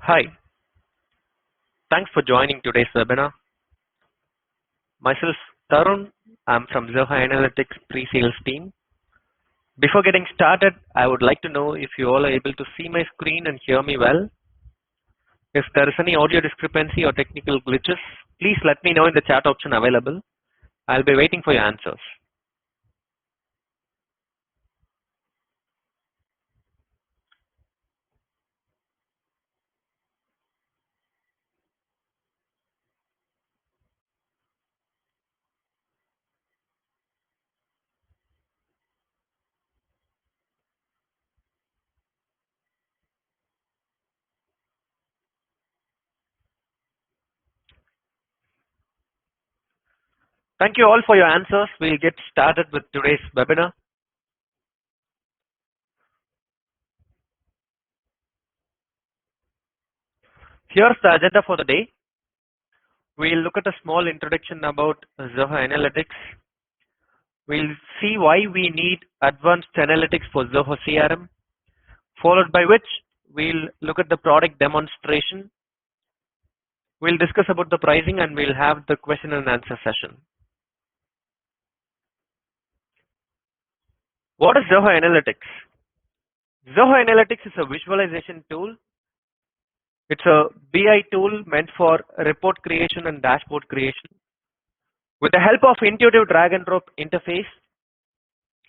Hi, thanks for joining today's webinar. Myself, Tarun. I'm from Zoho Analytics pre-sales team. Before getting started, I would like to know if you all are able to see my screen and hear me well. If there is any audio discrepancy or technical glitches, please let me know in the chat option available. I'll be waiting for your answers. Thank you all for your answers. We'll get started with today's webinar. Here's the agenda for the day. We'll look at a small introduction about Zoho Analytics. We'll see why we need advanced analytics for Zoho CRM, followed by which we'll look at the product demonstration. We'll discuss about the pricing and we'll have the question and answer session. What is Zoho Analytics? Zoho Analytics is a visualization tool. It's a BI tool meant for report creation and dashboard creation. With the help of intuitive drag and drop interface,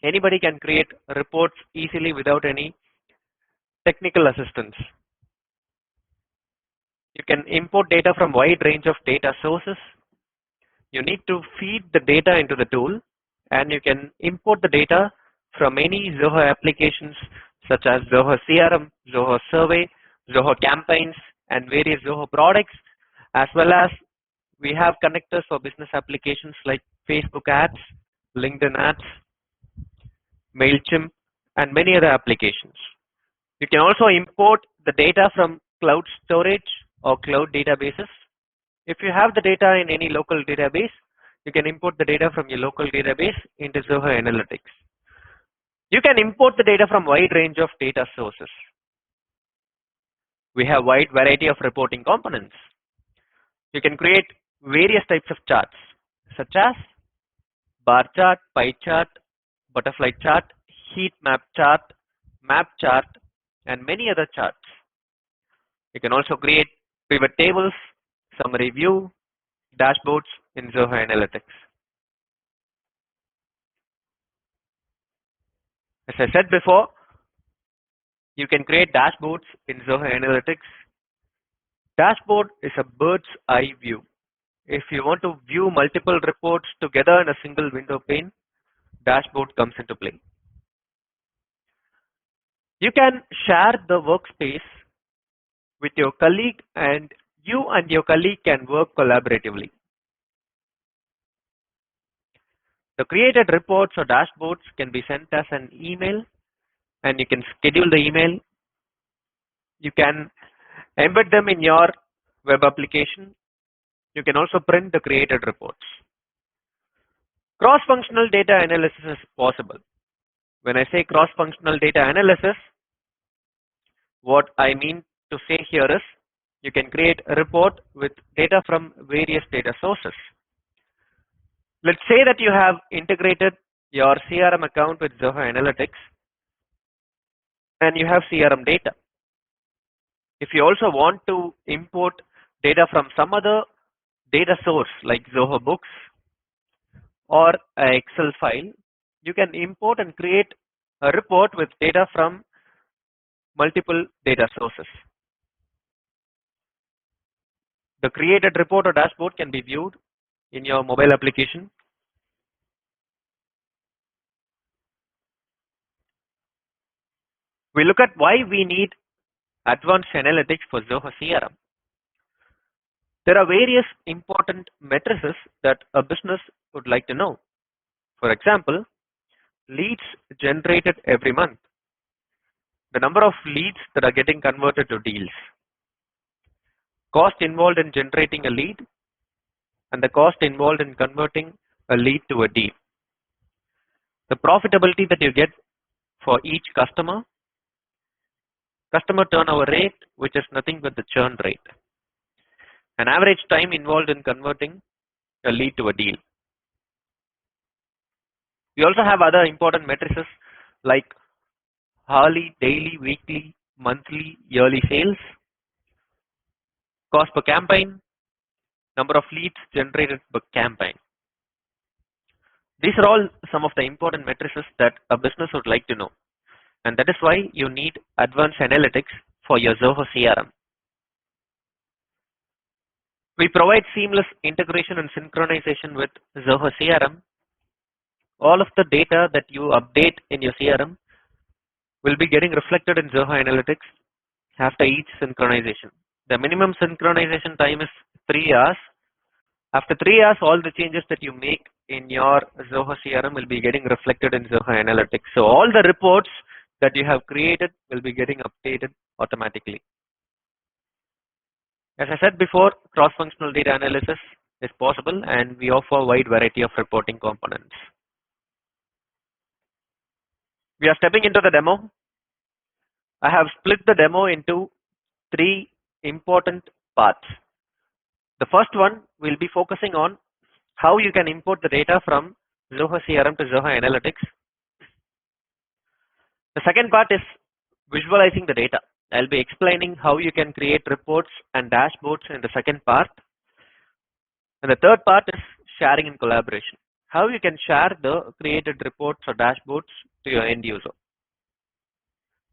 anybody can create reports easily without any technical assistance. You can import data from a wide range of data sources. You need to feed the data into the tool, and you can import the data from any Zoho applications such as Zoho CRM, Zoho Survey, Zoho Campaigns, and various Zoho products, as well as we have connectors for business applications like Facebook ads, LinkedIn ads, MailChimp, and many other applications. You can also import the data from cloud storage or cloud databases. If you have the data in any local database, you can import the data from your local database into Zoho Analytics. You can import the data from a wide range of data sources. We have a wide variety of reporting components. You can create various types of charts, such as bar chart, pie chart, butterfly chart, heat map chart, and many other charts. You can also create pivot tables, summary view, dashboards in Zoho Analytics. As I said before, you can create dashboards in Zoho Analytics. Dashboard is a bird's eye view. If you want to view multiple reports together in a single window pane, dashboard comes into play. You can share the workspace with your colleague, and you and your colleague can work collaboratively. The created reports or dashboards can be sent as an email, and you can schedule the email. You can embed them in your web application. You can also print the created reports. Cross-functional data analysis is possible. When I say cross-functional data analysis, what I mean to say here is you can create a report with data from various data sources. Let's say that you have integrated your CRM account with Zoho Analytics and you have CRM data. If you also want to import data from some other data source like Zoho Books or an Excel file, you can import and create a report with data from multiple data sources. The created report or dashboard can be viewed in your mobile application. We look at why we need advanced analytics for Zoho CRM. There are various important matrices that a business would like to know. For example, leads generated every month, the number of leads that are getting converted to deals, cost involved in generating a lead, and the cost involved in converting a lead to a deal, the profitability that you get for each customer, customer turnover rate, which is nothing but the churn rate, and average time involved in converting a lead to a deal. We also have other important matrices like hourly, daily, weekly, monthly, yearly sales, cost per campaign, number of leads generated per campaign. These are all some of the important matrices that a business would like to know, and that is why you need advanced analytics for your Zoho CRM. We provide seamless integration and synchronization with Zoho CRM. All of the data that you update in your CRM will be getting reflected in Zoho Analytics after each synchronization. The minimum synchronization time is 3 hours. After 3 hours, all the changes that you make in your Zoho CRM will be getting reflected in Zoho Analytics. So all the reports that you have created will be getting updated automatically. As I said before, cross-functional data analysis is possible, and we offer a wide variety of reporting components. We are stepping into the demo. I have split the demo into 3 important parts. The first one will be focusing on how you can import the data from Zoho CRM to Zoho Analytics. The second part is visualizing the data. I'll be explaining how you can create reports and dashboards in the second part. And the third part is sharing and collaboration. How you can share the created reports or dashboards to your end user.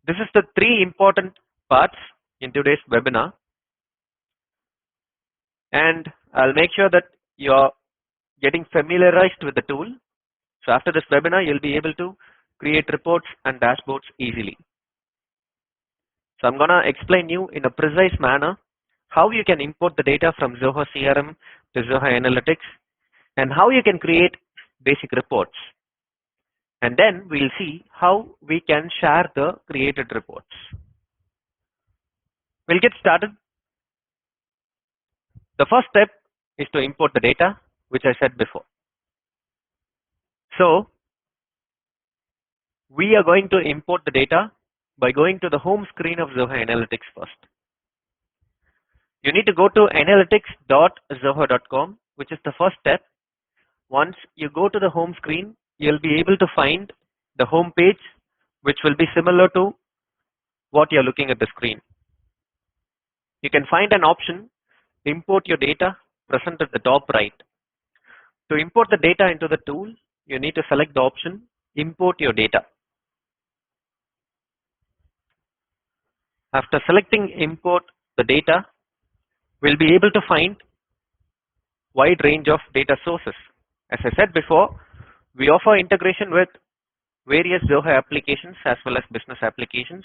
This is the 3 important parts in today's webinar. And I'll make sure that you're getting familiarized with the tool. So after this webinar, you'll be able to create reports and dashboards easily. So I'm going to explain you in a precise manner how you can import the data from Zoho CRM to Zoho Analytics and how you can create basic reports. And then we'll see how we can share the created reports. We'll get started. The first step is to import the data, which I said before. So we are going to import the data by going to the home screen of Zoho Analytics first. You need to go to analytics.zoho.com, which is the first step. Once you go to the home screen, you'll be able to find the home page, which will be similar to what you're looking at the screen. You can find an option, import your data, present at the top right. To import the data into the tool, you need to select the option, import your data. After selecting import the data, we'll be able to find wide range of data sources. As I said before, we offer integration with various Zoho applications as well as business applications.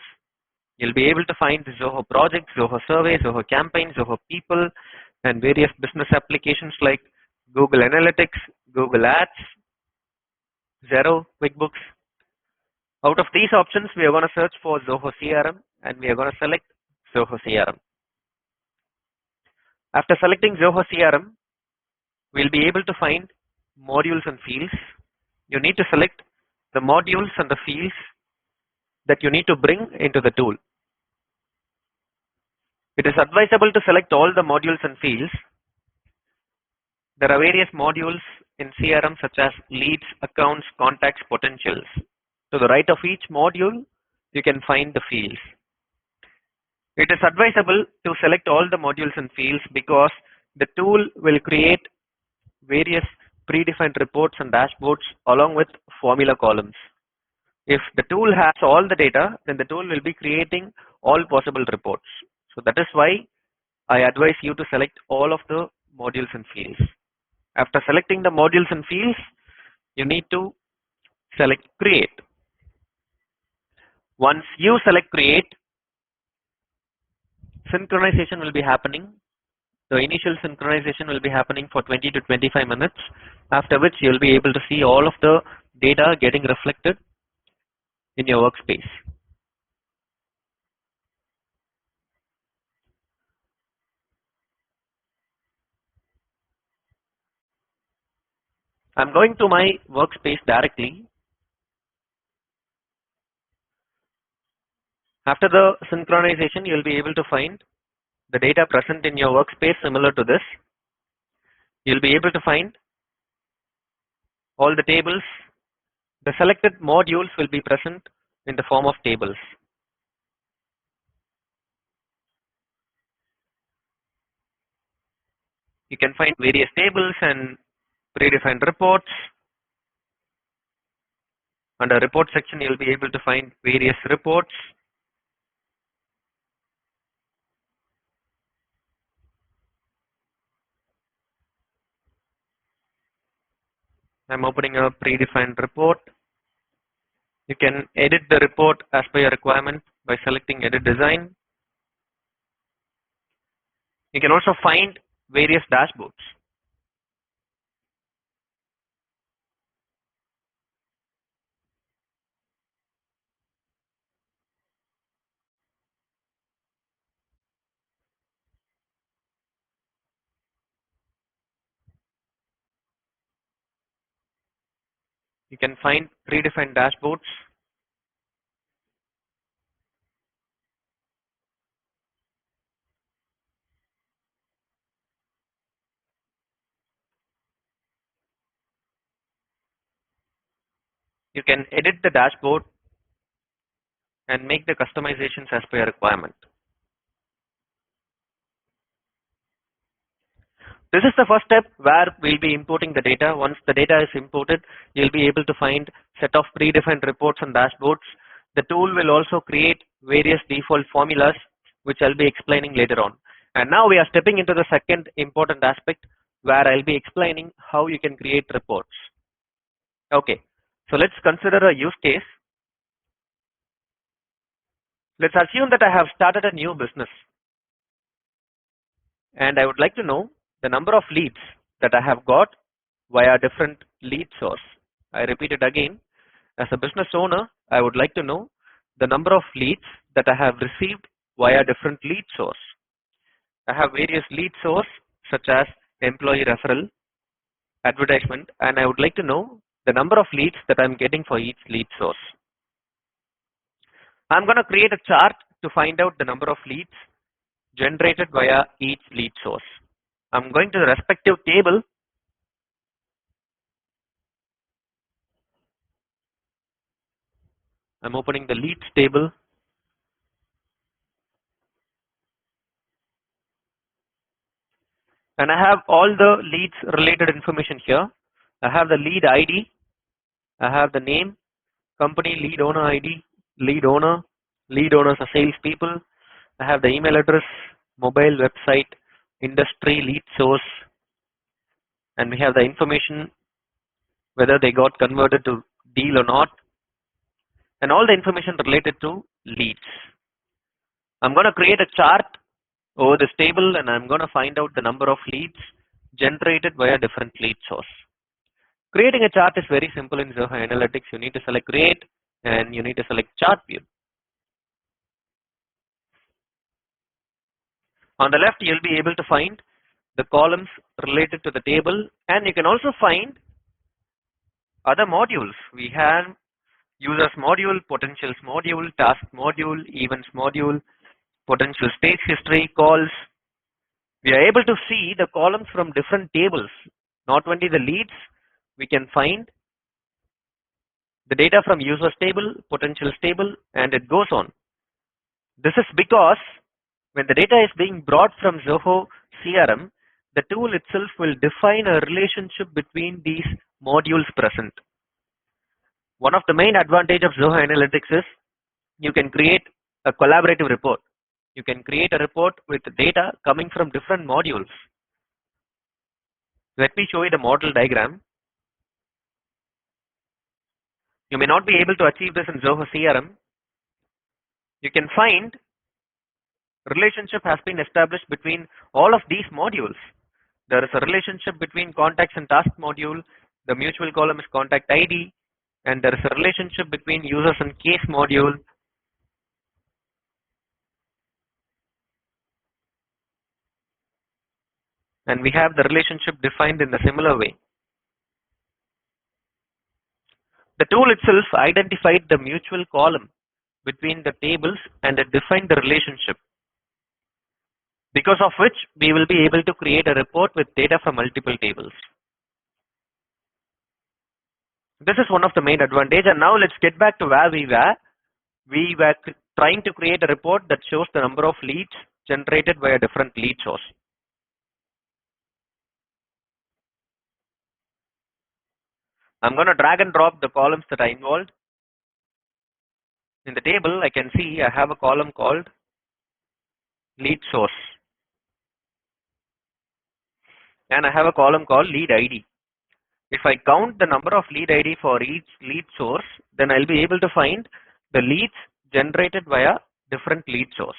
You'll be able to find the Zoho projects, Zoho survey, Zoho campaign, Zoho people, and various business applications like Google Analytics, Google Ads, Xero, QuickBooks. Out of these options, we are going to search for Zoho CRM and we are going to select Zoho CRM. After selecting Zoho CRM, we'll be able to find modules and fields. You need to select the modules and the fields that you need to bring into the tool. It is advisable to select all the modules and fields. There are various modules in CRM such as leads, accounts, contacts, potentials. To the right of each module, you can find the fields. It is advisable to select all the modules and fields because the tool will create various predefined reports and dashboards along with formula columns. If the tool has all the data, then the tool will be creating all possible reports. So that is why I advise you to select all of the modules and fields. After selecting the modules and fields, you need to select create. Once you select create, synchronization will be happening. The initial synchronization will be happening for 20 to 25 minutes, after which you will be able to see all of the data getting reflected in your workspace. I'm going to my workspace directly. After the synchronization, you will be able to find the data present in your workspace similar to this. You'll be able to find all the tables. The selected modules will be present in the form of tables. You can find various tables and predefined reports. Under report section, you'll be able to find various reports. I'm opening a predefined report. You can edit the report as per your requirement by selecting edit design. You can also find various dashboards. You can find predefined dashboards. You can edit the dashboard and make the customizations as per your requirement. This is the first step where we'll be importing the data. Once the data is imported, you'll be able to find set of predefined reports and dashboards. The tool will also create various default formulas, which I'll be explaining later on. And now we are stepping into the second important aspect where I'll be explaining how you can create reports. Okay, so let's consider a use case. Let's assume that I have started a new business and I would like to know the number of leads that I have got via different lead source. I repeat it again. As a business owner, I would like to know the number of leads that I have received via different lead source. I have various lead source such as employee referral, advertisement, and I would like to know the number of leads that I'm getting for each lead source. I'm going to create a chart to find out the number of leads generated via each lead source. I'm going to the respective table. I'm opening the leads table. And I have all the leads related information here. I have the lead ID. I have the name, company lead owner ID, lead owners are salespeople. I have the email address, mobile, website, industry, lead source, and we have the information whether they got converted to deal or not, and all the information related to leads. I'm going to create a chart over this table and I'm going to find out the number of leads generated via different lead source. Creating a chart is very simple in Zoho Analytics. You need to select create and you need to select chart view. On the left, you'll be able to find the columns related to the table, and you can also find other modules. We have users module, potentials module, task module, events module, potential stage history, calls. We are able to see the columns from different tables. Not only the leads, we can find the data from users table, potentials table, and it goes on. This is because when the data is being brought from Zoho CRM, the tool itself will define a relationship between these modules present. One of the main advantage of Zoho Analytics is you can create a collaborative report. You can create a report with data coming from different modules. Let me show you the model diagram. You may not be able to achieve this in Zoho CRM. You can find relationship has been established between all of these modules. There is a relationship between contacts and task module. The mutual column is contact ID, and there is a relationship between users and case module. And we have the relationship defined in a similar way. The tool itself identified the mutual column between the tables and define the relationship, because of which we will be able to create a report with data from multiple tables. This is one of the main advantages, and now let's get back to where we were. We were trying to create a report that shows the number of leads generated by a different lead source. I'm going to drag and drop the columns that are involved. In the table, I can see I have a column called lead source, and I have a column called lead ID. If I count the number of lead ID for each lead source, then I'll be able to find the leads generated via different lead source.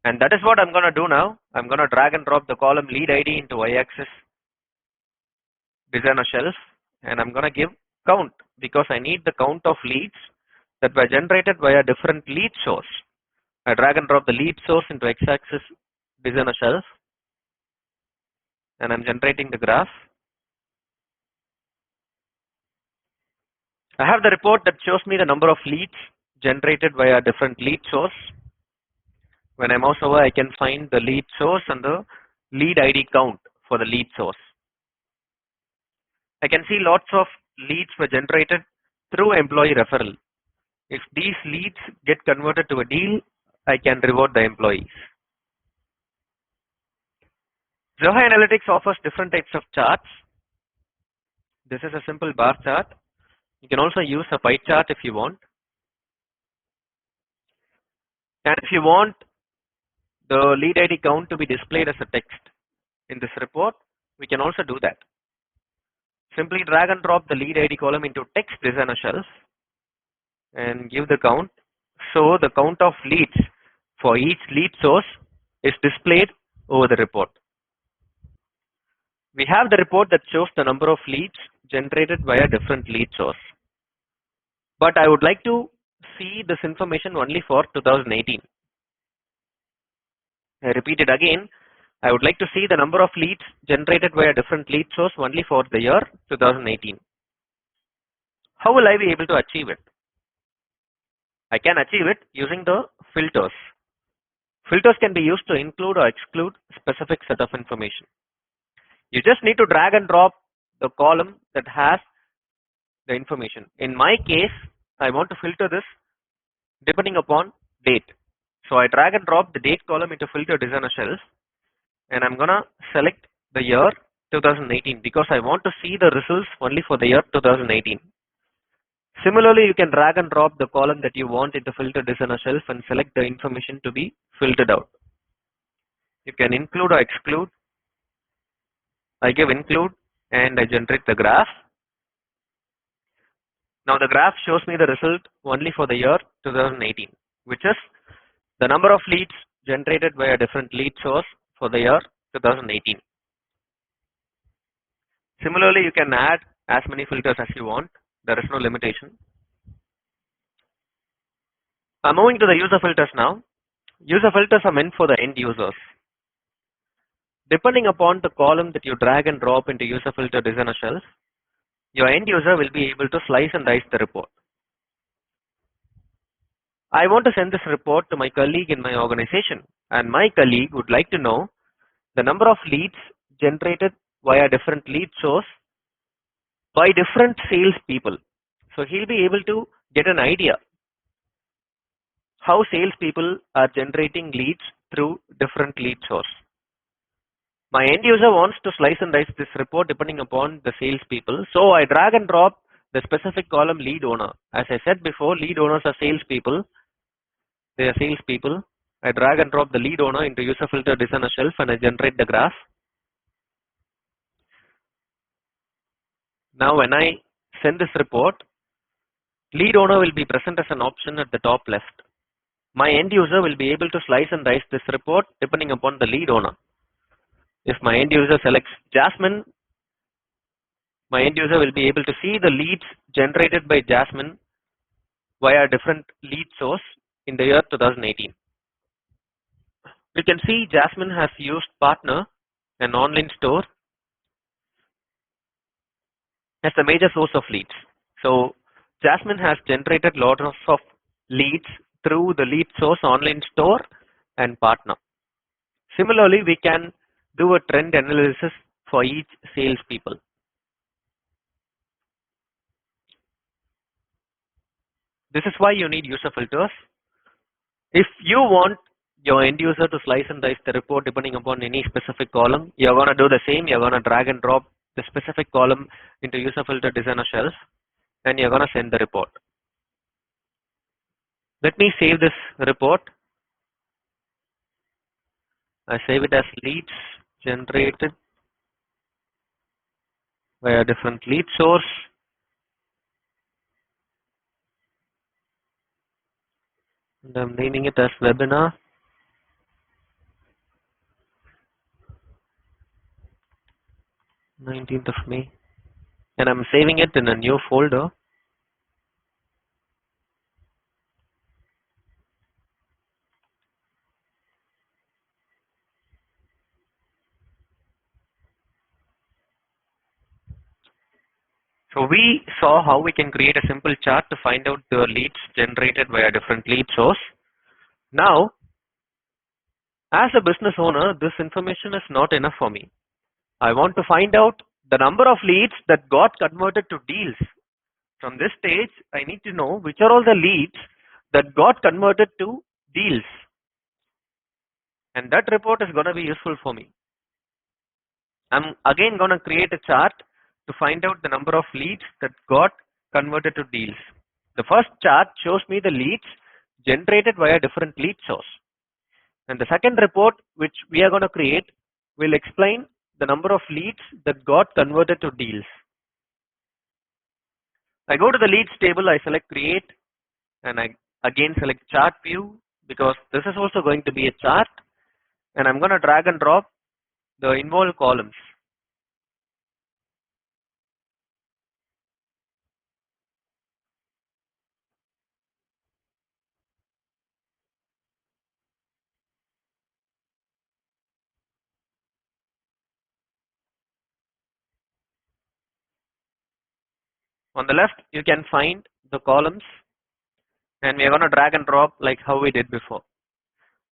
And that is what I'm going to do now. I'm going to drag and drop the column lead ID into y-axis designer shelf, and I'm going to give count because I need the count of leads that were generated via different lead source. I drag and drop the lead source into x-axis designer shelf, and I'm generating the graph. I have the report that shows me the number of leads generated via different lead source. When I mouse over, I can find the lead source and the lead ID count for the lead source. I can see lots of leads were generated through employee referral. If these leads get converted to a deal, I can reward the employees. Zoho Analytics offers different types of charts. This is a simple bar chart. You can also use a pie chart if you want. And if you want the lead ID count to be displayed as a text in this report, we can also do that. Simply drag and drop the lead ID column into text designer shelf and give the count. So the count of leads for each lead source is displayed over the report. We have the report that shows the number of leads generated via different lead source. But I would like to see this information only for 2018. I repeat it again. I would like to see the number of leads generated by a different lead source only for the year 2018. How will I be able to achieve it? I can achieve it using the filters. Filters can be used to include or exclude specific set of information. You just need to drag and drop the column that has the information. In my case, I want to filter this depending upon date. So I drag and drop the date column into filter designer shelf, and I'm gonna select the year 2018 because I want to see the results only for the year 2018. Similarly, you can drag and drop the column that you want into filter designer shelf and select the information to be filtered out. You can include or exclude. I give include and I generate the graph. Now the graph shows me the result only for the year 2018, which is the number of leads generated by a different lead source for the year 2018. Similarly, you can add as many filters as you want. There is no limitation. I'm moving to the user filters now. User filters are meant for the end users. Depending upon the column that you drag and drop into user filter designer shelf, your end user will be able to slice and dice the report. I want to send this report to my colleague in my organization, and my colleague would like to know the number of leads generated via different lead source by different sales people. So he'll be able to get an idea how sales people are generating leads through different lead source. My end user wants to slice and dice this report depending upon the sales people. So I drag and drop the specific column lead owner. As I said before, lead owners are sales people. They are sales people. I drag and drop the lead owner into user filter designer shelf and I generate the graph. Now when I send this report, lead owner will be present as an option at the top left. My end user will be able to slice and dice this report depending upon the lead owner. If my end user selects Jasmine, my end user will be able to see the leads generated by Jasmine via a different lead source in the year 2018. You can see Jasmine has used Partner, an online store, as the major source of leads. So Jasmine has generated lots of leads through the lead source online store and partner. Similarly, we can do a trend analysis for each salespeople. This is why you need user filters. If you want your end user to slice and dice the report depending upon any specific column, you're going to do the same. You're going to drag and drop the specific column into user filter designer shelf, and you're going to send the report. Let me save this report. I save it as leads generated by a different lead source. And I'm naming it as webinar. 19th of May. And I'm saving it in a new folder. So we saw how we can create a simple chart to find out the leads generated by a different lead source. Now, as a business owner, this information is not enough for me. I want to find out the number of leads that got converted to deals. From this stage, I need to know which are all the leads that got converted to deals. And that report is going to be useful for me. I'm again going to create a chart to find out the number of leads that got converted to deals. The first chart shows me the leads generated via different lead source. And the second report which we are going to create will explain the number of leads that got converted to deals. I go to the leads table, I select create, and I again select chart view because this is also going to be a chart, and I'm going to drag and drop the involved columns. On the left, you can find the columns, and we are going to drag and drop like how we did before.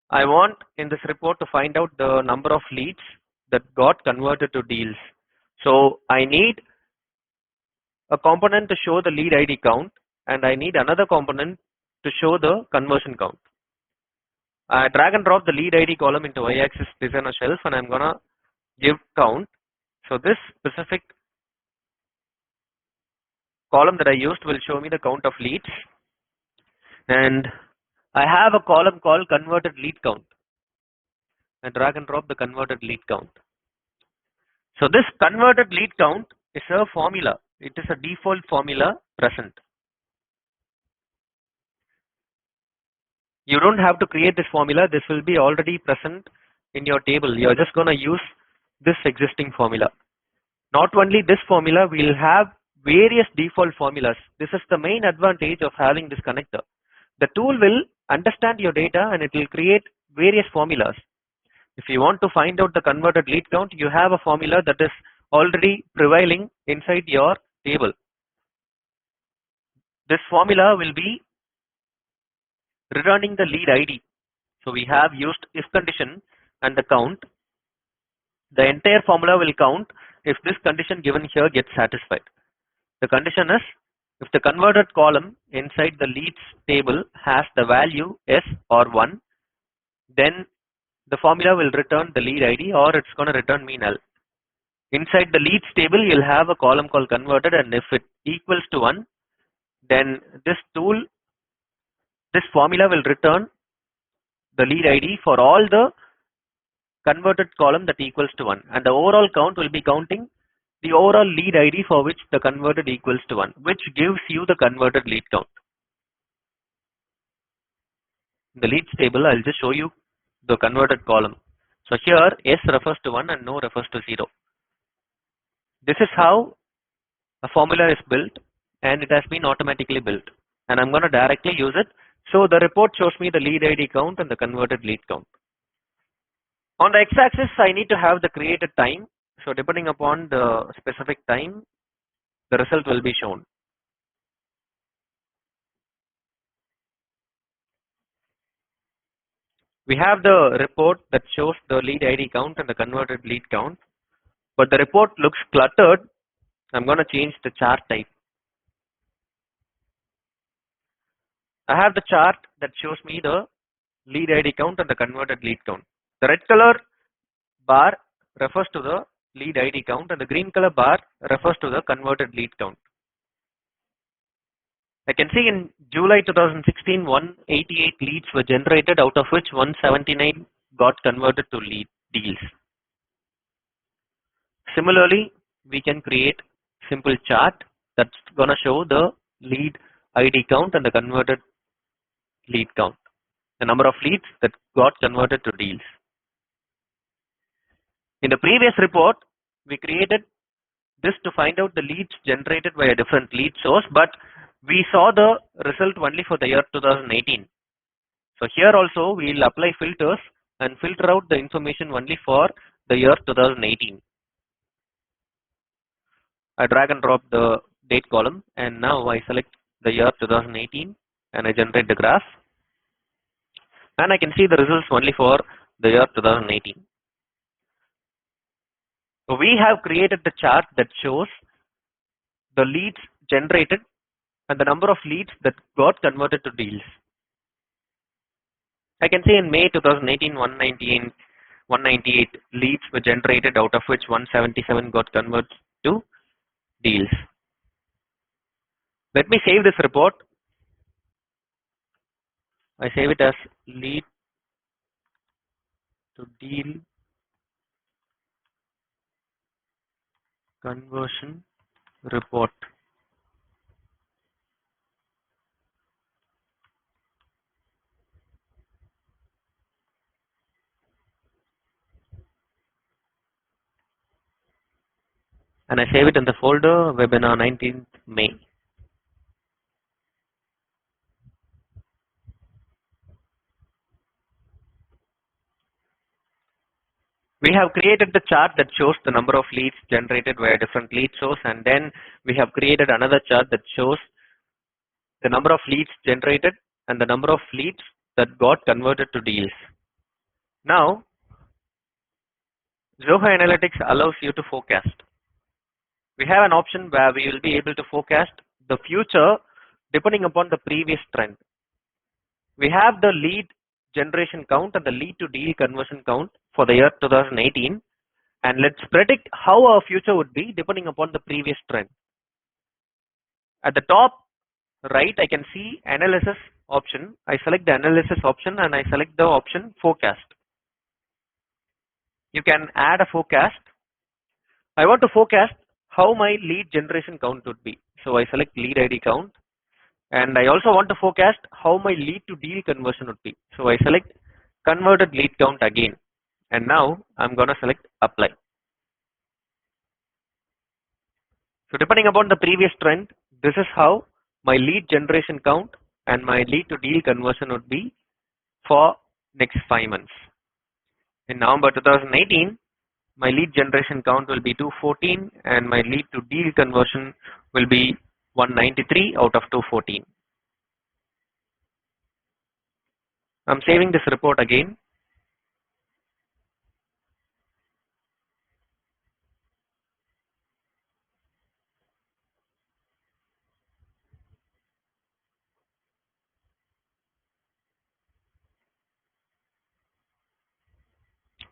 I want in this report to find out the number of leads that got converted to deals. So I need a component to show the lead ID count, and I need another component to show the conversion count. I drag and drop the lead ID column into y-axis designer shelf, and I'm going to give count. So this specific column that I used will show me the count of leads, and I have a column called converted lead count. I drag and drop the converted lead count. So this converted lead count is a formula. It is a default formula present. You don't have to create this formula. This will be already present in your table. You're just going to use this existing formula. Not only this formula, we'll have various default formulas. This is the main advantage of having this connector. The tool will understand your data and it will create various formulas. If you want to find out the converted lead count, you have a formula that is already prevailing inside your table. This formula will be returning the lead ID. So we have used if condition and the count. The entire formula will count if this condition given here gets satisfied. The condition is if the converted column inside the leads table has the value S or 1, then the formula will return the lead ID or it's going to return me null. Inside the leads table, you'll have a column called converted, and if it equals to 1, then this formula will return the lead ID for all the converted column that equals to 1, and the overall count will be counting the overall lead ID for which the converted equals to 1, which gives you the converted lead count. In the leads table, I'll just show you the converted column. So here S refers to 1 and no refers to 0. This is how a formula is built, and it has been automatically built, and I'm going to directly use it. So the report shows me the lead ID count and the converted lead count. On the x-axis, I need to have the created time. So depending upon the specific time, the result will be shown. We have the report that shows the lead ID count and the converted lead count, but the report looks cluttered. I'm going to change the chart type. I have the chart that shows me the lead ID count and the converted lead count. The red color bar refers to the lead ID count and the green color bar refers to the converted lead count. I can see in July 2016, 188 leads were generated, out of which 179 got converted to lead deals. Similarly, we can create simple chart that's going to show the lead ID count and the converted lead count, the number of leads that got converted to deals. In the previous report, we created this to find out the leads generated by a different lead source, but we saw the result only for the year 2018. So here also we will apply filters and filter out the information only for the year 2018. I drag and drop the date column, and now I select the year 2018 and I generate the graph, and I can see the results only for the year 2018. So we have created the chart that shows the leads generated and the number of leads that got converted to deals. I can see in May 2018, 198 leads were generated, out of which 177 got converted to deals. Let me save this report. I save it as lead to deal conversion report. And I save it in the folder webinar 19th May. We have created the chart that shows the number of leads generated by a different lead source, and then we have created another chart that shows the number of leads generated and the number of leads that got converted to deals. Now, Zoho Analytics allows you to forecast. We have an option where we will be able to forecast the future depending upon the previous trend. We have the lead generation count and the lead to deal conversion count for the year 2018, and let's predict how our future would be depending upon the previous trend. At the top right, I can see analysis option. I select the analysis option and I select the option forecast. You can add a forecast. I want to forecast how my lead generation count would be. So I select lead ID count, and I also want to forecast how my lead to deal conversion would be. So I select converted lead count again, and now I'm going to select apply. So depending upon the previous trend, this is how my lead generation count and my lead to deal conversion would be for next 5 months. In November 2018, my lead generation count will be 214 and my lead to deal conversion will be 193 out of 214. I'm saving this report again.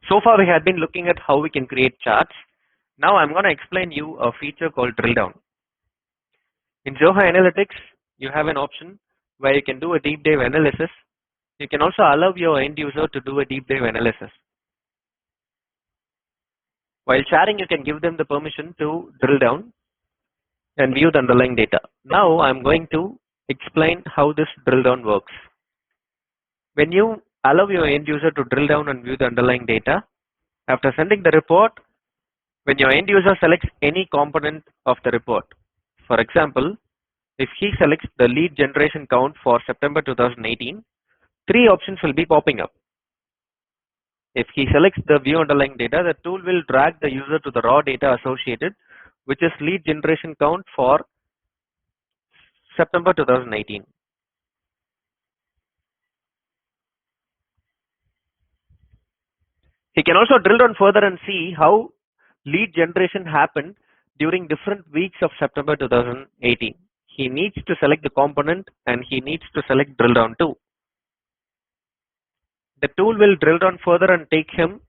So far we have been looking at how we can create charts. Now I'm going to explain you a feature called drill down. In Zoho Analytics, you have an option where you can do a deep dive analysis. You can also allow your end user to do a deep dive analysis. While sharing, you can give them the permission to drill down and view the underlying data. Now I'm going to explain how this drill down works. When you allow your end user to drill down and view the underlying data, after sending the report, when your end user selects any component of the report, for example, if he selects the lead generation count for September 2018, 3 options will be popping up. If he selects the view underlying data, the tool will drag the user to the raw data associated, which is lead generation count for September 2018. He can also drill down further and see how lead generation happened during different weeks of September 2018. He needs to select the component and he needs to select drill down too. The tool will drill down further and take him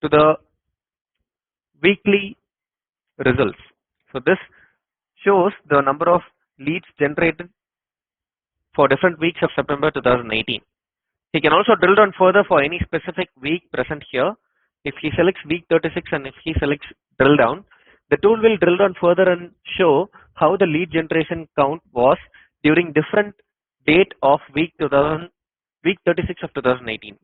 to the weekly results. So this shows the number of leads generated for different weeks of September 2018. He can also drill down further for any specific week present here. If he selects week 36 and if he selects drill down, the tool will drill down further and show how the lead generation count was during different date of week 36 of 2018.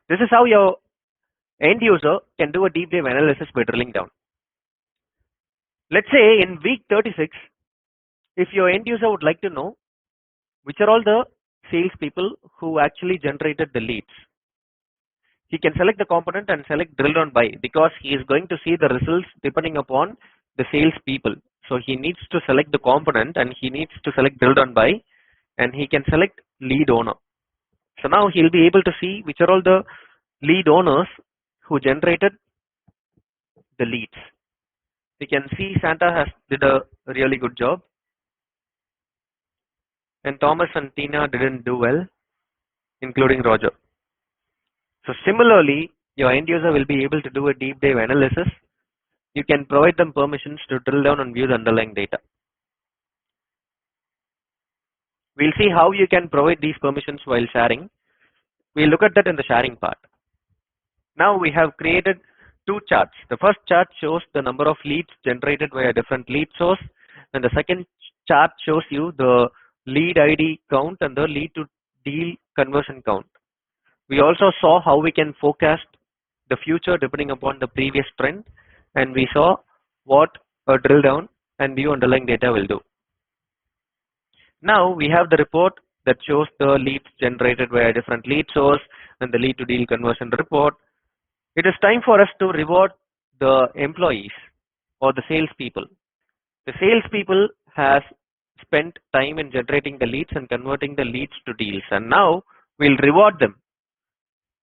This is how your end user can do a deep dive analysis by drilling down. Let's say in week 36, if your end user would like to know which are all the salespeople who actually generated the leads, he can select the component and select drill down by, because he is going to see the results depending upon the salespeople. So he needs to select the component and he needs to select drill down by, and he can select lead owner. So now he'll be able to see which are all the lead owners who generated the leads. You can see Santa has did a really good job, and Thomas and Tina didn't do well, including Roger. So similarly, your end user will be able to do a deep dive analysis. You can provide them permissions to drill down and view the underlying data. We'll see how you can provide these permissions while sharing. We'll look at that in the sharing part. Now we have created two charts. The first chart shows the number of leads generated by a different lead source, and the second chart shows you the lead ID count and the lead to deal conversion count. We also saw how we can forecast the future depending upon the previous trend, and we saw what a drill down and view underlying data will do. Now we have the report that shows the leads generated by a different lead source and the lead to deal conversion report. It is time for us to reward the employees or the salespeople. The salespeople has spent time in generating the leads and converting the leads to deals, and now we'll reward them.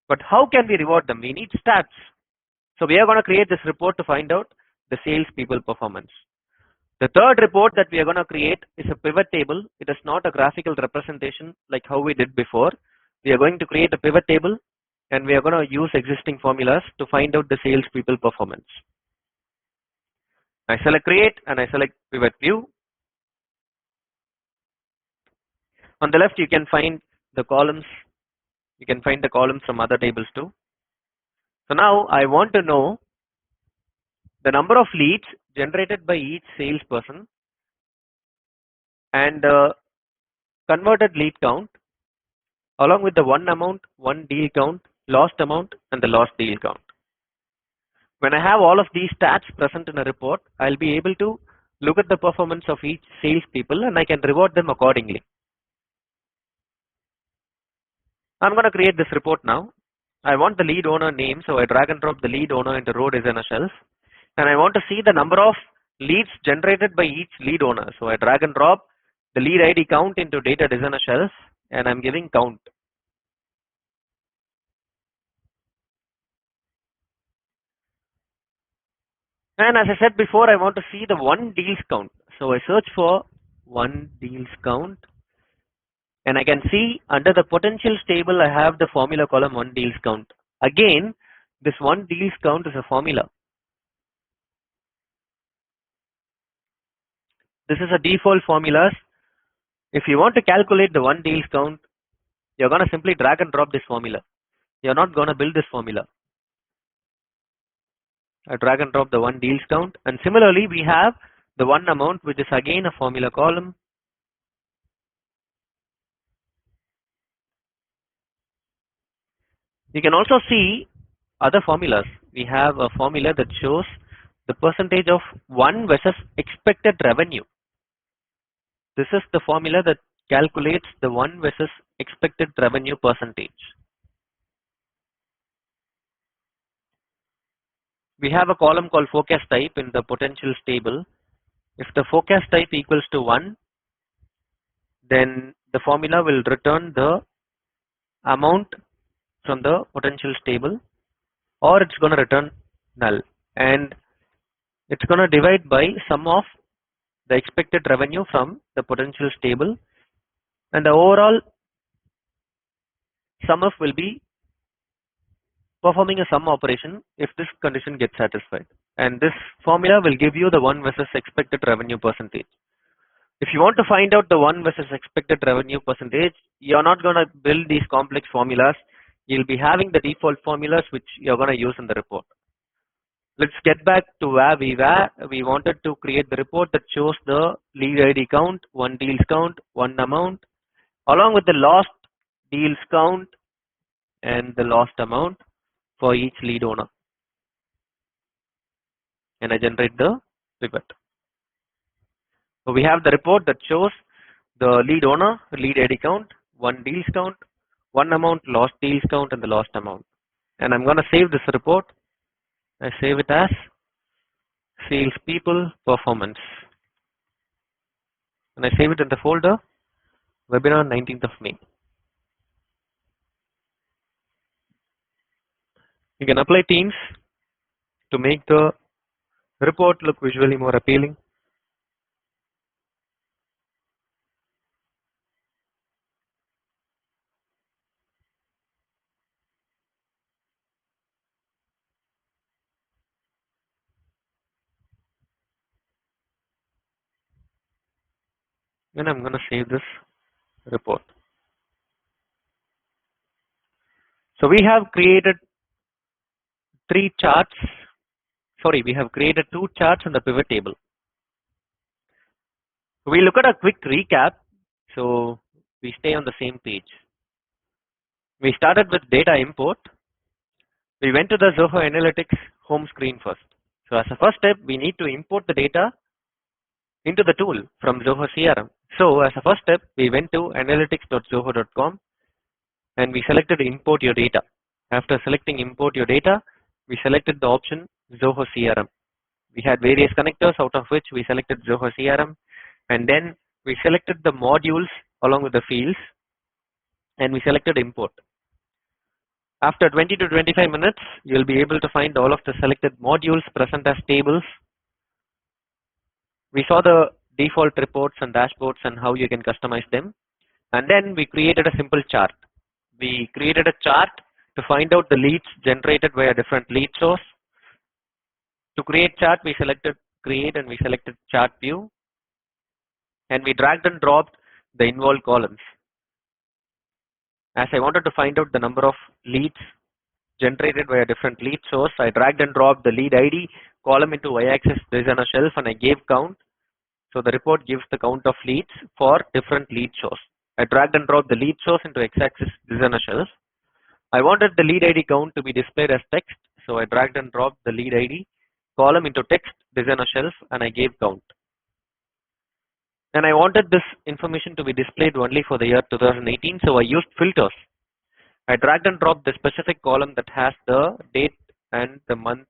But how can we reward them? We need stats. So we are going to create this report to find out the salespeople performance. The third report that we are going to create is a pivot table. It is not a graphical representation like how we did before. We are going to create a pivot table, and we are going to use existing formulas to find out the salespeople performance. I select create and I select pivot view. On the left you can find the columns. You can find the columns from other tables too. So now I want to know the number of leads generated by each salesperson and the converted lead count along with the won amount, won deal count, lost amount and the lost deal count. When I have all of these stats present in a report, I'll be able to look at the performance of each salespeople and I can reward them accordingly. I'm going to create this report now. I want the lead owner name, so I drag and drop the lead owner into row designer shelf, and I want to see the number of leads generated by each lead owner. So I drag and drop the lead ID count into data designer shelf, and I'm giving count. And as I said before, I want to see the won deals count. So I search for won deals count, and I can see under the potentials table I have the formula column won deals count. Again, this won deals count is a formula. This is a default formulas. If you want to calculate the won deals count, you're going to simply drag and drop this formula. You're not going to build this formula. I drag and drop the won deals count, and similarly we have the won amount, which is again a formula column. You can also see other formulas. We have a formula that shows the percentage of won versus expected revenue. This is the formula that calculates the won versus expected revenue percentage. We have a column called forecast type in the potentials table. If the forecast type equals to 1, then the formula will return the amount from the potentials table, or it's going to return null, and it's going to divide by sum of the expected revenue from the potentials table, and the overall sum of will be performing a sum operation if this condition gets satisfied, and this formula will give you the 1 versus expected revenue percentage. If you want to find out the 1 versus expected revenue percentage, you're not going to build these complex formulas. You'll be having the default formulas which you're going to use in the report. Let's get back to where we were. We wanted to create the report that shows the lead ID count, 1 deals count, 1 amount, along with the lost deals count and the lost amount for each lead owner. And I generate the pivot. So we have the report that shows the lead owner, lead ID count, 1 deals count, 1 amount, lost deals count, and the lost amount. And I'm going to save this report. I save it as salespeople performance. And I save it in the folder webinar 19th of May. You can apply themes to make the report look visually more appealing. And I'm going to save this report. So we have created 3 charts. Sorry, we have created 2 charts in the pivot table. We look at a quick recap, so we stay on the same page. We started with data import. We went to the Zoho Analytics home screen first. So as a first step, we need to import the data into the tool from Zoho CRM. So as a first step, we went to analytics.zoho.com and we selected import your data. After selecting import your data, we selected the option Zoho CRM. We had various connectors, out of which we selected Zoho CRM, and then we selected the modules along with the fields, and we selected import. After 20 to 25 minutes, you will be able to find all of the selected modules present as tables. We saw the default reports and dashboards and how you can customize them, and then we created a simple chart. We created a chart to find out the leads generated by a different lead source. To create chart, we selected create and we selected chart view, and we dragged and dropped the involved columns. As I wanted to find out the number of leads generated by a different lead source, I dragged and dropped the lead ID column into y-axis. This is on a shelf, and I gave count. So the report gives the count of leads for different lead source. I dragged and dropped the lead source into x-axis. This is on a shelf. I wanted the lead ID count to be displayed as text, so I dragged and dropped the lead ID column into text. This is on a shelf, and I gave count. And I wanted this information to be displayed only for the year 2018, so I used filters. I dragged and dropped the specific column that has the date and the month,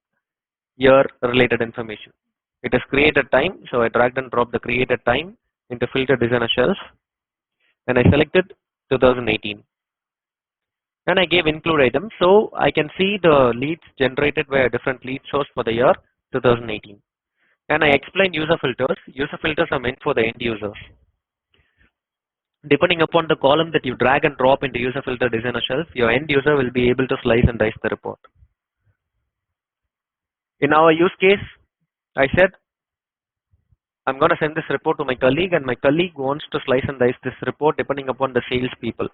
year related information. It is created time, so I dragged and dropped the created time into filter design shelf, and I selected 2018. And I gave include item, so I can see the leads generated by a different lead source for the year 2018. And I explained user filters. User filters are meant for the end users. Depending upon the column that you drag and drop into user filter designer shelf, your end user will be able to slice and dice the report. In our use case, I said I'm going to send this report to my colleague, and my colleague wants to slice and dice this report depending upon the sales people.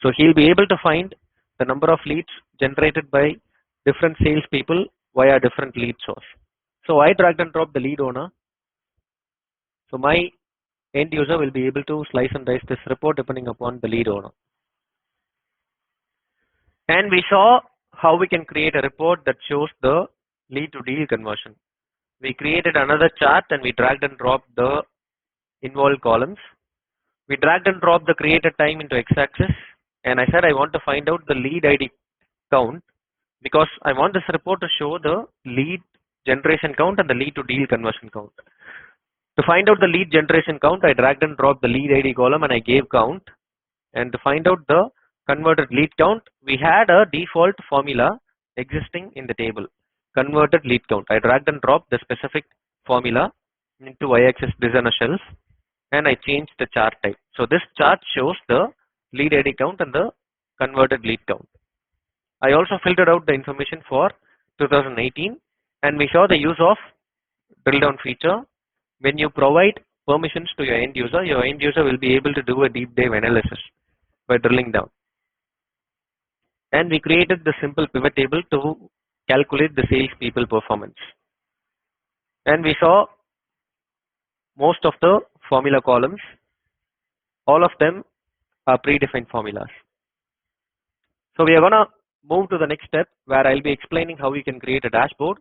So he'll be able to find the number of leads generated by different sales people via different lead source. So I dragged and dropped the lead owner. So my end user will be able to slice and dice this report depending upon the lead owner. And we saw how we can create a report that shows the lead to deal conversion. We created another chart and we dragged and dropped the involved columns. We dragged and dropped the created time into x-axis, and I said I want to find out the lead ID count because I want this report to show the lead generation count and the lead to deal conversion count. To find out the lead generation count, I dragged and dropped the lead ID column and I gave count. And to find out the converted lead count, we had a default formula existing in the table. Converted lead count. I dragged and dropped the specific formula into y-axis designer shelf and I changed the chart type. So this chart shows the lead ID count and the converted lead count. I also filtered out the information for 2018 and we saw the use of drill down feature. When you provide permissions to your end user will be able to do a deep dive analysis by drilling down. And we created the simple pivot table to calculate the salespeople performance. And we saw most of the formula columns, all of them are predefined formulas. So we are going to move to the next step where I'll be explaining how you can create a dashboard,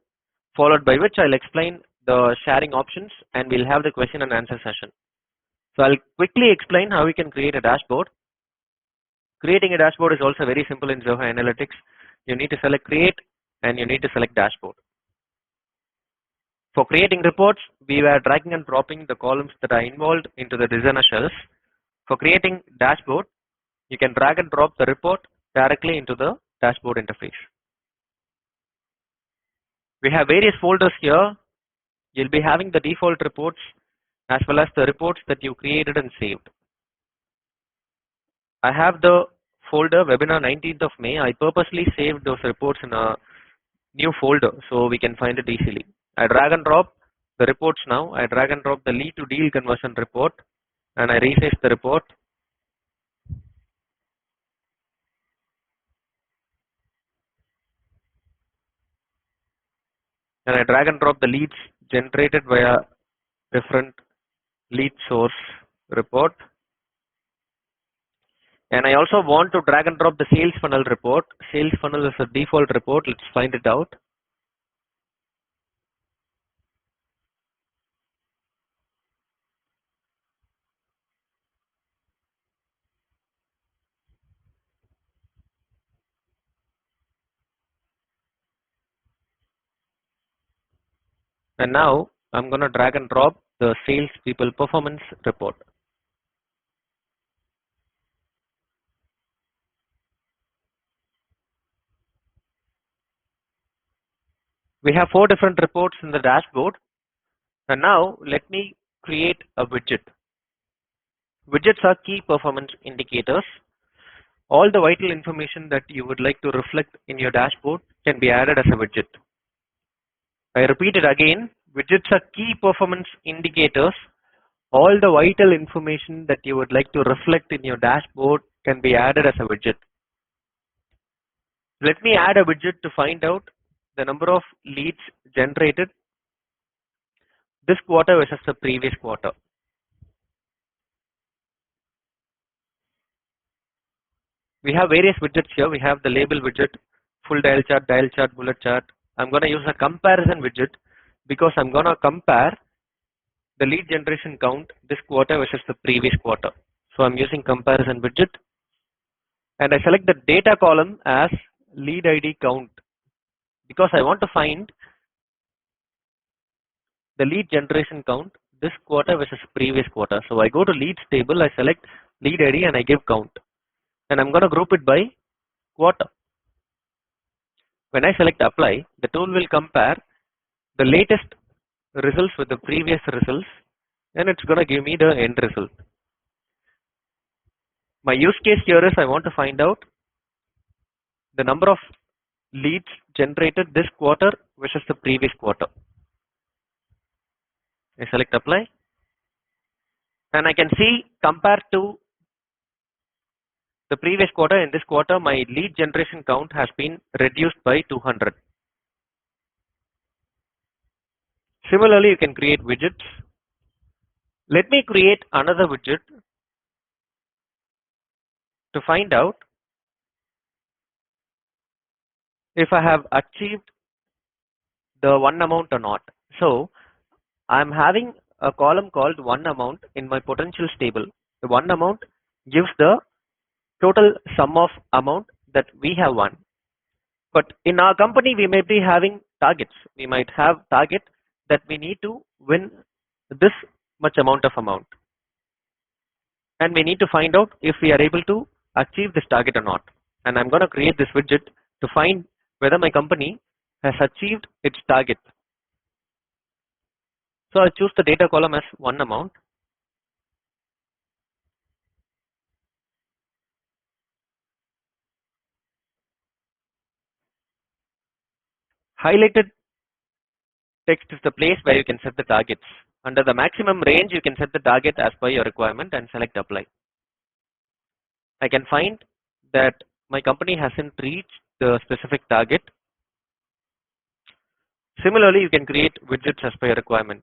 followed by which I'll explain the sharing options and we'll have the question and answer session. So I'll quickly explain how we can create a dashboard. Creating a dashboard is also very simple in Zoho Analytics. You need to select create and you need to select dashboard. For creating reports, we were dragging and dropping the columns that are involved into the designer shells. For creating dashboard, you can drag and drop the report directly into the dashboard interface. We have various folders here. You'll be having the default reports as well as the reports that you created and saved. I have the folder webinar 19th of May. I purposely saved those reports in a new folder so we can find it easily. I drag and drop the reports now. I drag and drop the lead to deal conversion report and I resize the report. And I drag and drop the leads generated via different lead source report. And I also want to drag and drop the sales funnel report. Sales funnel is a default report. Let's find it out. And now I'm going to drag and drop the sales people performance report. We have 4 different reports in the dashboard. And now let me create a widget. Widgets are key performance indicators. All the vital information that you would like to reflect in your dashboard can be added as a widget. I repeat it again, widgets are key performance indicators. All the vital information that you would like to reflect in your dashboard can be added as a widget. Let me add a widget to find out the number of leads generated this quarter versus the previous quarter. We have various widgets here. We have the label widget, full dial chart, bullet chart. I'm going to use a comparison widget because I'm going to compare the lead generation count this quarter versus the previous quarter. So I'm using comparison widget and I select the data column as lead ID count because I want to find the lead generation count this quarter versus previous quarter. So I go to leads table, I select lead ID and I give count and I'm going to group it by quarter. When I select apply, the tool will compare the latest results with the previous results and it's going to give me the end result. My use case here is I want to find out the number of leads generated this quarter versus the previous quarter. I select apply and I can see compared to the previous quarter, in this quarter my lead generation count has been reduced by 200. Similarly, you can create widgets. Let me create another widget to find out if I have achieved the one amount or not. So I'm having a column called one amount in my potentials table. The one amount gives the total sum of amount that we have won. But in our company, we may be having targets. We might have target that we need to win this much amount, and we need to find out if we are able to achieve this target or not. And I'm going to create this widget to find whether my company has achieved its target. So I choose the data column as one amount. Highlighted text is the place where you can set the targets. Under the maximum range, you can set the target as per your requirement and select apply. I can find that my company hasn't reached the specific target. Similarly, you can create widgets as per your requirement.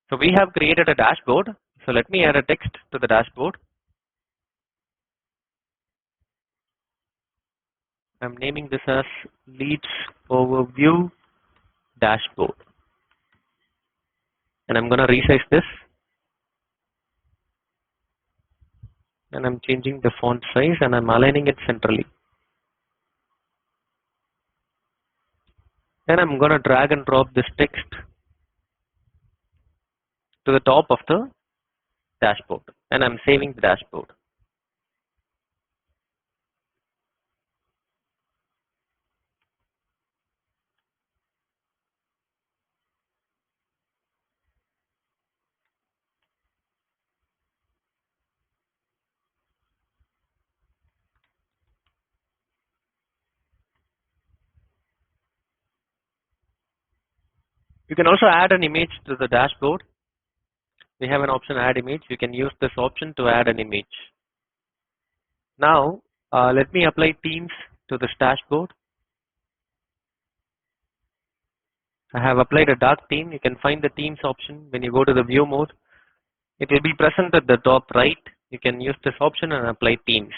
So we have created a dashboard. So let me add a text to the dashboard. I'm naming this as Leads Overview Dashboard. And I'm going to resize this. And I'm changing the font size and I'm aligning it centrally. And I'm going to drag and drop this text to the top of the dashboard. And I'm saving the dashboard. You can also add an image to the dashboard. We have an option add image. You can use this option to add an image. Now let me apply themes to this dashboard. I have applied a dark theme. You can find the themes option when you go to the view mode. It will be present at the top right. You can use this option and apply themes.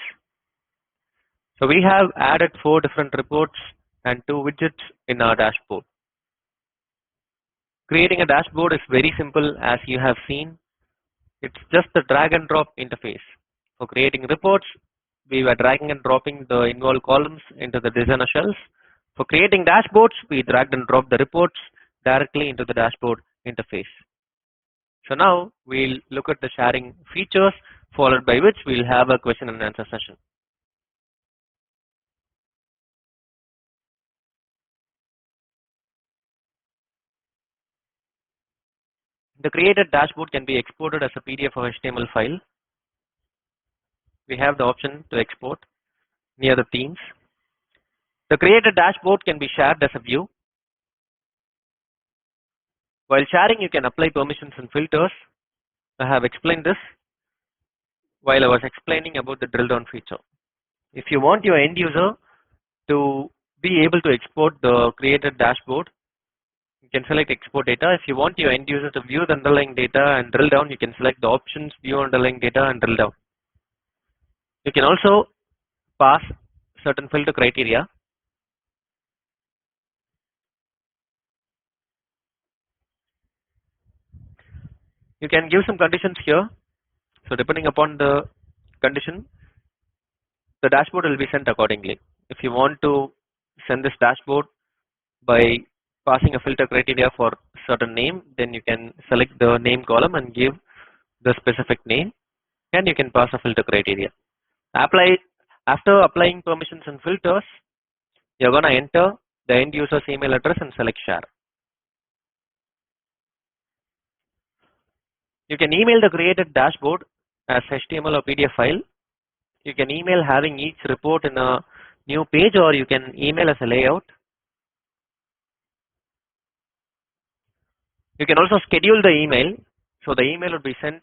So we have added 4 different reports and 2 widgets in our dashboard. Creating a dashboard is very simple, as you have seen. It's just the drag and drop interface. For creating reports, we were dragging and dropping the involved columns into the designer shells. For creating dashboards, we dragged and dropped the reports directly into the dashboard interface. So now we'll look at the sharing features, followed by which we'll have a question and answer session. The created dashboard can be exported as a PDF or HTML file. We have the option to export near the themes. The created dashboard can be shared as a view. While sharing, you can apply permissions and filters. I have explained this while I was explaining about the drill down feature. If you want your end user to be able to export the created dashboard, you can select export data. If you want your end user to view the underlying data and drill down, you can select the options view underlying data and drill down. You can also pass certain filter criteria. You can give some conditions here. So depending upon the condition, the dashboard will be sent accordingly. If you want to send this dashboard by passing a filter criteria for certain name, then you can select the name column and give the specific name, and you can pass a filter criteria. After applying permissions and filters, you're going to enter the end user's email address and select share. You can email the created dashboard as HTML or PDF file. You can email having each report in a new page, or you can email as a layout. You can also schedule the email, so the email will be sent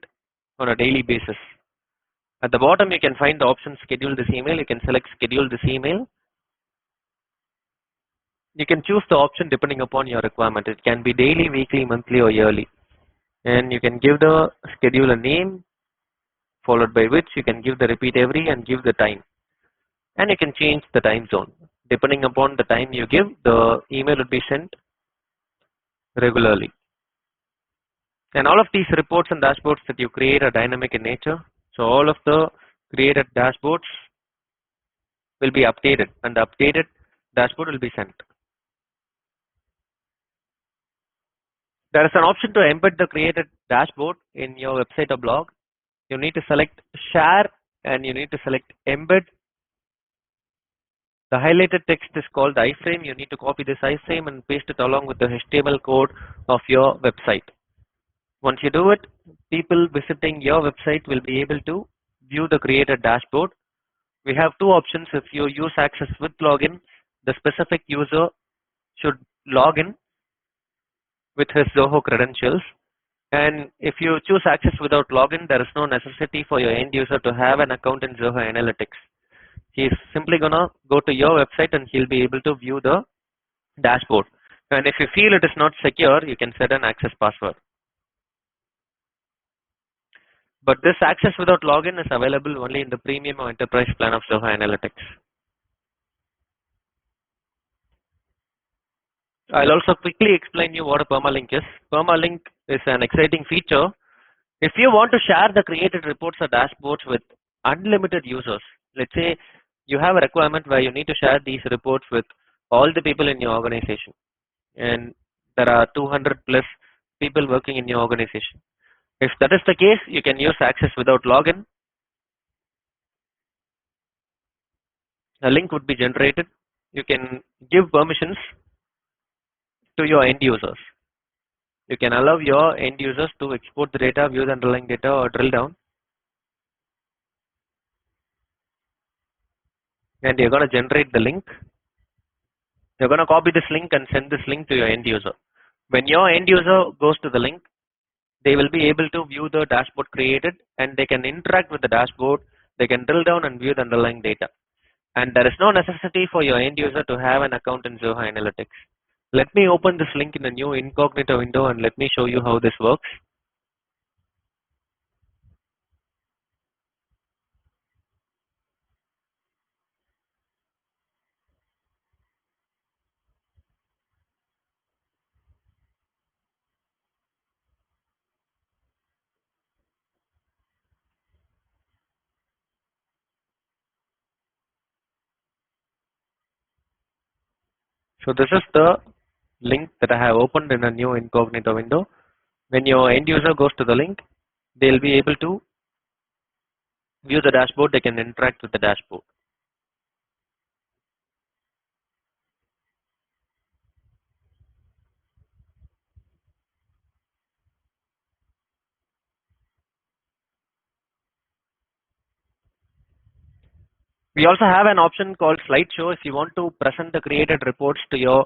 on a daily basis. At the bottom, you can find the option schedule this email. You can select schedule this email. You can choose the option depending upon your requirement. It can be daily, weekly, monthly, or yearly. And you can give the schedule a name, followed by which you can give the repeat every and give the time. And you can change the time zone. Depending upon the time you give, the email will be sent regularly. And all of these reports and dashboards that you create are dynamic in nature. So all of the created dashboards will be updated, and the updated dashboard will be sent. There is an option to embed the created dashboard in your website or blog. You need to select share and you need to select embed. The highlighted text is called iframe. You need to copy this iframe and paste it along with the HTML code of your website. Once you do it, people visiting your website will be able to view the created dashboard. We have two options. If you use Access with login, the specific user should log in with his Zoho credentials. And if you choose Access without login, there is no necessity for your end user to have an account in Zoho Analytics. He's simply gonna go to your website and he'll be able to view the dashboard. And if you feel it is not secure, you can set an access password. But this access without login is available only in the premium or enterprise plan of Zoho Analytics. I'll also quickly explain you what a permalink is. Permalink is an exciting feature. If you want to share the created reports or dashboards with unlimited users, let's say you have a requirement where you need to share these reports with all the people in your organization, and there are 200 plus people working in your organization. If that is the case, you can use access without login. A link would be generated. You can give permissions to your end users. You can allow your end users to export the data, view the underlying data, or drill down. And you're going to generate the link. You're going to copy this link and send this link to your end user. When your end user goes to the link, they will be able to view the dashboard created and they can interact with the dashboard. They can drill down and view the underlying data. And there is no necessity for your end user to have an account in Zoho Analytics. Let me open this link in a new incognito window and let me show you how this works. So this is the link that I have opened in a new incognito window. When your end user goes to the link, they'll be able to view the dashboard. They can interact with the dashboard. We also have an option called slideshow. If you want to present the created reports to your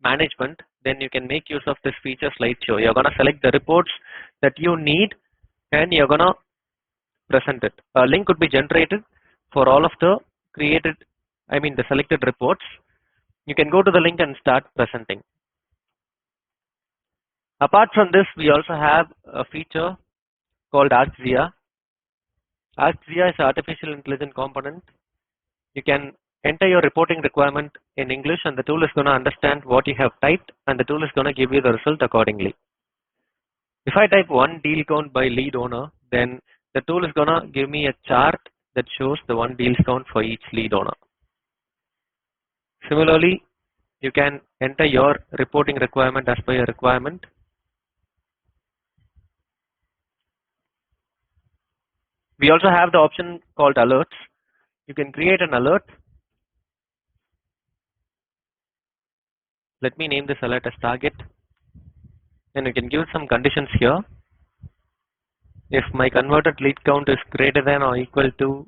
management, then you can make use of this feature slideshow. You're going to select the reports that you need and you're going to present it. A link could be generated for all of the the selected reports. You can go to the link and start presenting. Apart from this, we also have a feature called AskZia. AskZia is an artificial intelligence component. You can enter your reporting requirement in English and the tool is going to understand what you have typed and the tool is going to give you the result accordingly. If I type one deal count by lead owner, then the tool is going to give me a chart that shows the one deals count for each lead owner. Similarly, you can enter your reporting requirement as per your requirement. We also have the option called alerts. You can create an alert. Let me name this alert as target. And you can give some conditions here. If my converted lead count is greater than or equal to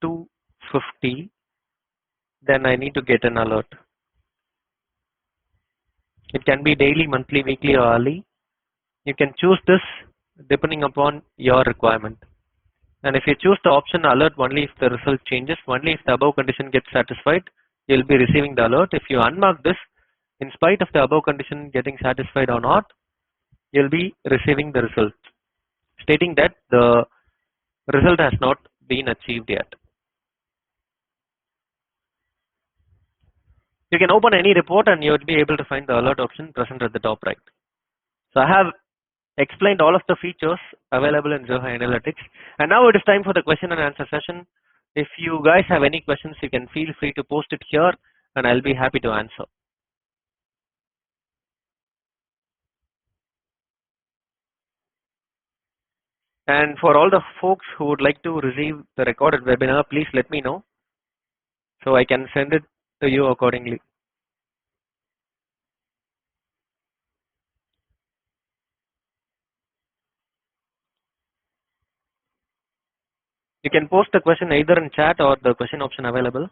250, then I need to get an alert. It can be daily, monthly, weekly, or hourly. You can choose this depending upon your requirement. And if you choose the option alert only if the result changes, only if the above condition gets satisfied, you'll be receiving the alert. If you unmark this, in spite of the above condition getting satisfied or not, you'll be receiving the result, stating that the result has not been achieved yet. You can open any report and you would be able to find the alert option present at the top right. So I have explained all of the features available in Zoho Analytics, and now it is time for the question and answer session. If you guys have any questions, you can feel free to post it here and I'll be happy to answer. And for all the folks who would like to receive the recorded webinar, please let me know so I can send it to you accordingly. You can post the question either in chat or the question option available.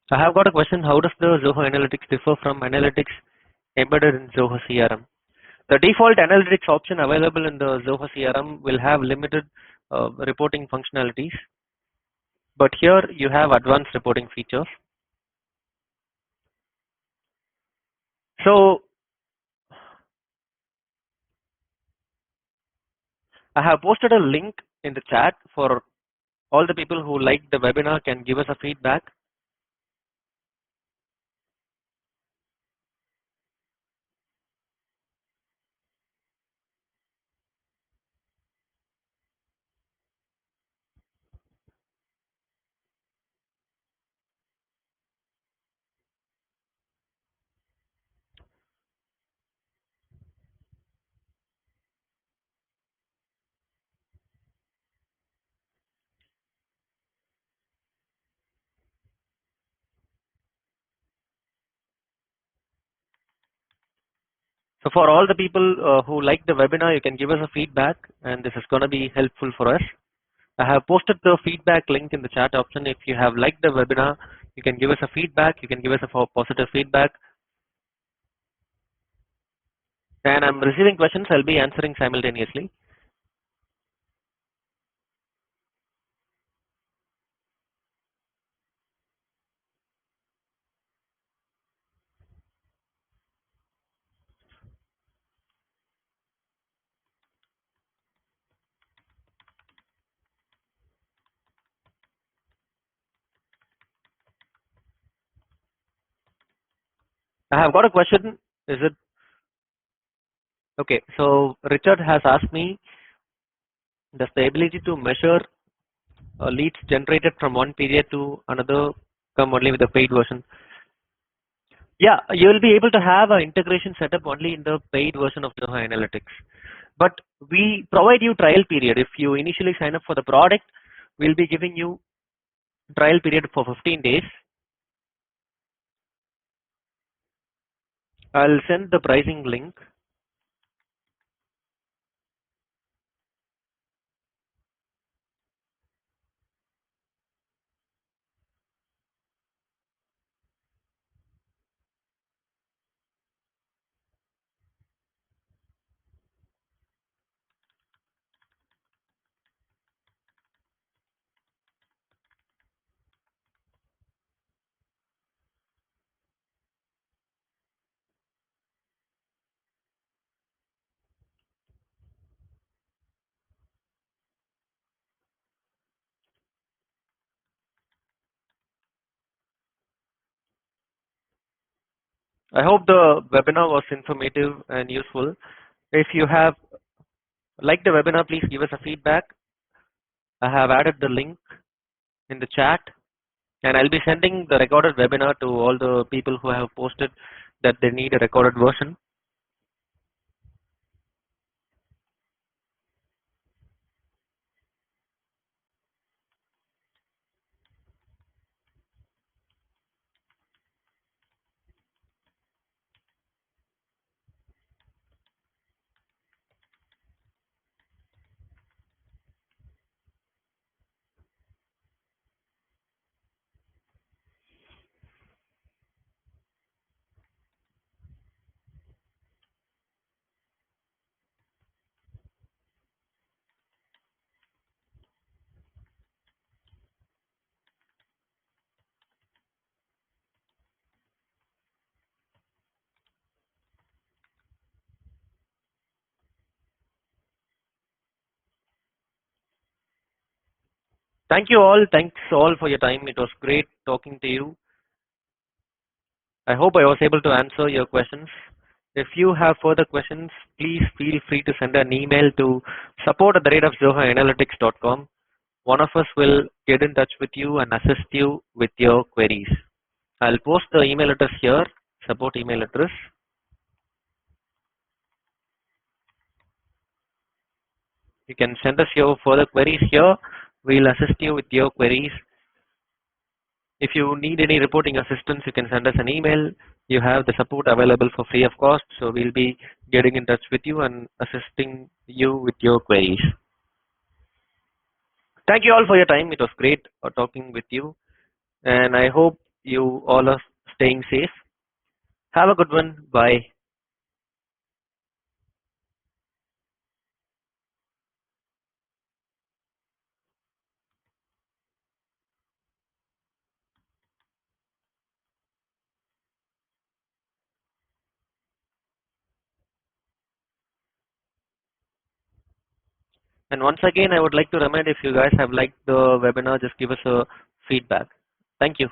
I have got a question. How does the Zoho Analytics differ from analytics embedded in Zoho CRM? The default analytics option available in the Zoho CRM will have limited reporting functionalities, but here you have advanced reporting features. So I have posted a link in the chat for all the people who like the webinar can give us a feedback. So for all the people who like the webinar, you can give us a feedback, and this is going to be helpful for us. I have posted the feedback link in the chat option. If you have liked the webinar, you can give us a feedback. You can give us a positive feedback. And I'm receiving questions. I'll be answering simultaneously. I have got a question. Is it okay? So Richard has asked me, does the ability to measure leads generated from one period to another come only with the paid version? Yeah, you will be able to have an integration setup only in the paid version of Zoho Analytics. But we provide you trial period. If you initially sign up for the product, we'll be giving you trial period for 15 days. I'll send the pricing link. I hope the webinar was informative and useful. If you have liked the webinar, please give us a feedback. I have added the link in the chat, and I'll be sending the recorded webinar to all the people who have posted that they need a recorded version. Thank you all. Thanks all for your time. It was great talking to you. I hope I was able to answer your questions. If you have further questions, please feel free to send an email to support@zohoanalytics.com. One of us will get in touch with you and assist you with your queries. I'll post the email address here, support email address. You can send us your further queries here. We'll assist you with your queries. If you need any reporting assistance, you can send us an email. You have the support available for free of cost, so we'll be getting in touch with you and assisting you with your queries. Thank you all for your time. It was great talking with you, and I hope you all are staying safe. Have a good one. Bye. And once again, I would like to remind, if you guys have liked the webinar, just give us a feedback. Thank you.